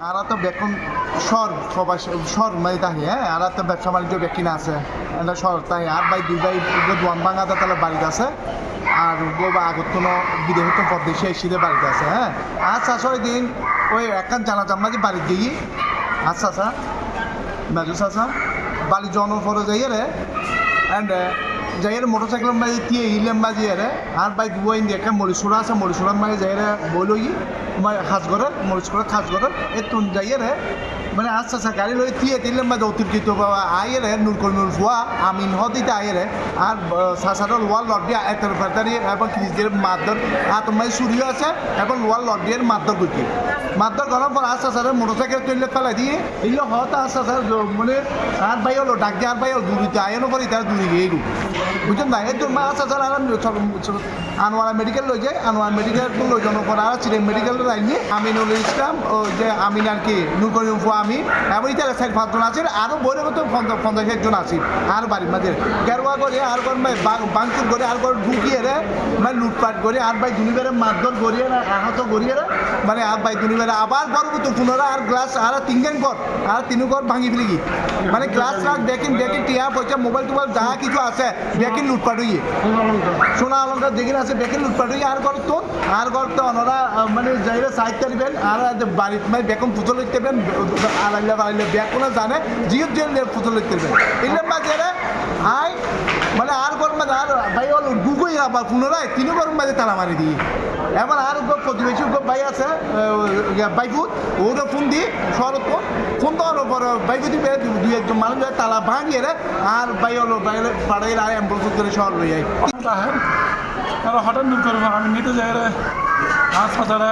আর তো বেকন শহর সবাই শহর মানে তাহি হ্যাঁ আর তো ব্যবসা বাণিজ্য ব্যক্তিনা আছে এটা শহর তাই আর ভাই দুই ভাই দোয়ান ভাঙাতে তাহলে বাড়িতে আছে আর গোবা আগত কোনো বিদেশত পরদেশে এসে বাড়িতে আছে হ্যাঁ আচ্ছা আসলে দিন ওই একখান জানা চাম্মা যে বাড়িতে গিয়ে আচ্ছা আচ্ছা মেজু চাচা বাড়ি জন্ম পরে যাইয়ে রে অ্যান্ড যাইয়ের মোটরসাইকেল মাঝে দিয়ে ইলেম বাজিয়ে রে আর বাইক বই দিয়ে একটা মরিচুরা আছে মরিচুরার মাঝে যাই রে বই খাস ঘরের মরিচ করে খাস ঘরের এতুন যাইয়ে রে মানে আচ্ছা আচ্ছা গাড়ি লই দিয়ে দিলাম মাঝে অতিরিক্ত বাবা আইয়ে রে নুরকর্মীর ফুয়া আমিন হদিতে আইয়ে রে আর সাসারের ওয়াল লট দিয়ে এতের ফেতারি এবং নিজের মারধর আর তোমার চুরিও আছে এবং ওয়াল লট দিয়ে মারধর করছি মারধর করার পর আচ্ছা স্যার মোটরসাইকেল তুললে ফেলাই দিয়ে এগুলো হয়তো আচ্ছা স্যার মানে আর ভাই হলো ডাক দিয়ে আর ভাই হলো দূরিতে আইনও করি তারা দূরে গিয়ে বুঝছেন না এর জন্য আচ্ছা স্যার আর আনোয়ারা মেডিকেল লই যায় আনোয়ার মেডিকেল লই যাওয়ার পর আর চিরেন মেডিকেল লাইন আমিনুল ইসলাম ও যে আমিন আর কি নুরকর্মী ফুয়া আমি এবং ইতার সাইড পাঁচজন আছে আরও বইয়ের মতো 50 আছে আর বাড়ির মাঝে গেরুয়া করে আর কোন ভাই বাংচুর করে আর কোন ঢুকিয়ে রে মানে লুটপাট করে আর ভাই দুনিবারে মারধর করিয়ে আহত করিয়ে রে মানে আর ভাই দুনিবারে আবার পরবর্তী পুনরায় আর গ্লাস আর তিনজন কর আর তিন ঘর ভাঙি ফেলি গিয়ে মানে গ্লাস রাখ দেখেন টিয়া পয়সা মোবাইল টোবাইল যা কিছু আছে দেখেন লুটপাট হইয়ে সোনা অলঙ্কার দেখেন আছে দেখেন লুটপাট হইয়ে আর ঘর তো ওনারা মানে যাইলে সাহিত্য দিবেন আর বাড়িতে মানে বেকন পুজো লিখতে দেবেন আড়াইলে বাড়াইলে ব্যাগ কোনো জানে জিও জেলে পুজো লিখতে দেবেন এগুলো মাঝে আই মানে আর ঘর মাঝে আর ভাই হল ডুবই আবার পুনরায় তিন ঘর মাঝে তালা মারি দিই এবার আর প্রতিবেশী ভাই আছে বাইফুট ওরা ফোন দিই শহরত ফোন দেওয়ার পর বাইফুট দিবে দুই একজন মানুষ তালা ভাঙিয়ে আর ভাই হলো বাড়াই আর অ্যাম্বুলেন্স করে শহর লই যাই তারা হঠাৎ নুন করবো আমি নিতে যাই রে হাসপাতালে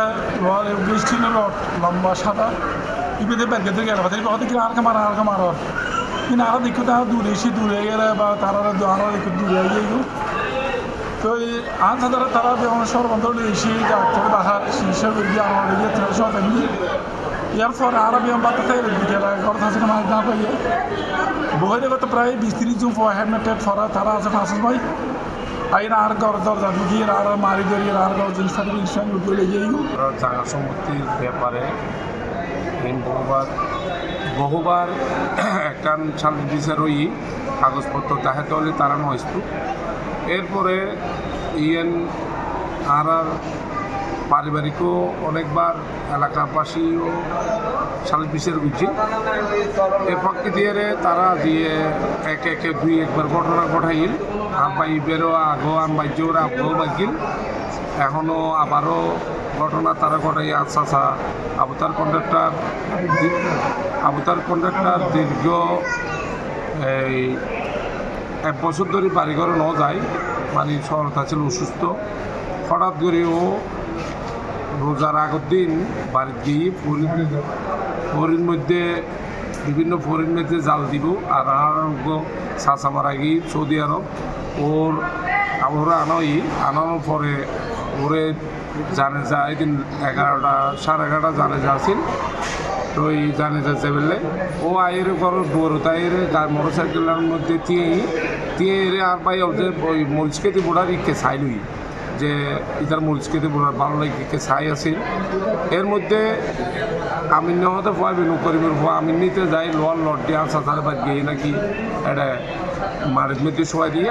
বৃষ্টি লম্বা সাদা ইপিতে ব্যাগে থেকে গেল হতে কি আর কামার কিন্তু আরও দেখো তারা দূরে গেলে বা তারা আরও দেখো দূরে গিয়ে তো এই হাসপাতালে তারা সর্বন্ত এসে ডাক্তার বাহার শিশু দিয়ে আমার সব এমনি ইয়ার পরে আরও বিয়াম বাড়তে বিকেলে ঘর থাকে মাছ না পাইয়ে বইতে কত প্রায় 20-30 জন হেলমেটেড ফরা তারা আছে 5 ভাই আইনা আর ঘর দরজা ঢুকিয়ে আর মারি ধরিয়ে আর ঘর জিনিসপাতি উঠে যাই জায়গা সম্পত্তির ব্যাপারে বহুবার একটা শান্তি বিচারই কাগজপত্র দেখাতে হলে তারা নয়স্ত এরপরে আর পারিবারিকও অনেকবার এলাকাবাসীও শান্তি বিচার করছি এর পক্ষে দিয়ে তারা দিয়ে একে দুই একবার ঘটনা ঘটাইল আর বাই বেরো আগো আম বাইজোর আগো বাইকিল এখনও আবারও ঘটনা তারা ঘটাই আচ্ছা আবতার কন্ট্রাক্টর দীর্ঘ এই 1 বছর ধরে বাড়িঘরে ন যায় মানে শহরটা ছিল অসুস্থ হঠাৎ করে ও রোজার আগের দিন বাড়িতে গিয়ে ফরির মধ্যে বিভিন্ন ফরির মধ্যে জাল দিব আর আরোগ্য চাষা মারা গিয়ে সৌদি আরব ওরা আনানোর পরে ওরে জানে যা এদিন 11টা 11:30 আসিল তো এই জানে যাচ্ছে বললে ও আয়ের ঘর বড় তাইয়ের মোটরসাইকেলের মধ্যে দিয়ে আর ভাই যে ওই মরিচ খেতে বোড়ার ইকে চাইলই যে ইতার মরিচ খেতে বোড়ার ভালো লাগে ছাই আছিল এর মধ্যে আমিন হতে পারবে নকরিমের ভুয়া আমিন নিতে যাই লোয়ার লট দিয়ে আসা তার বাদ গিয়ে নাকি এটা মারির মধ্যে সবাই দিয়ে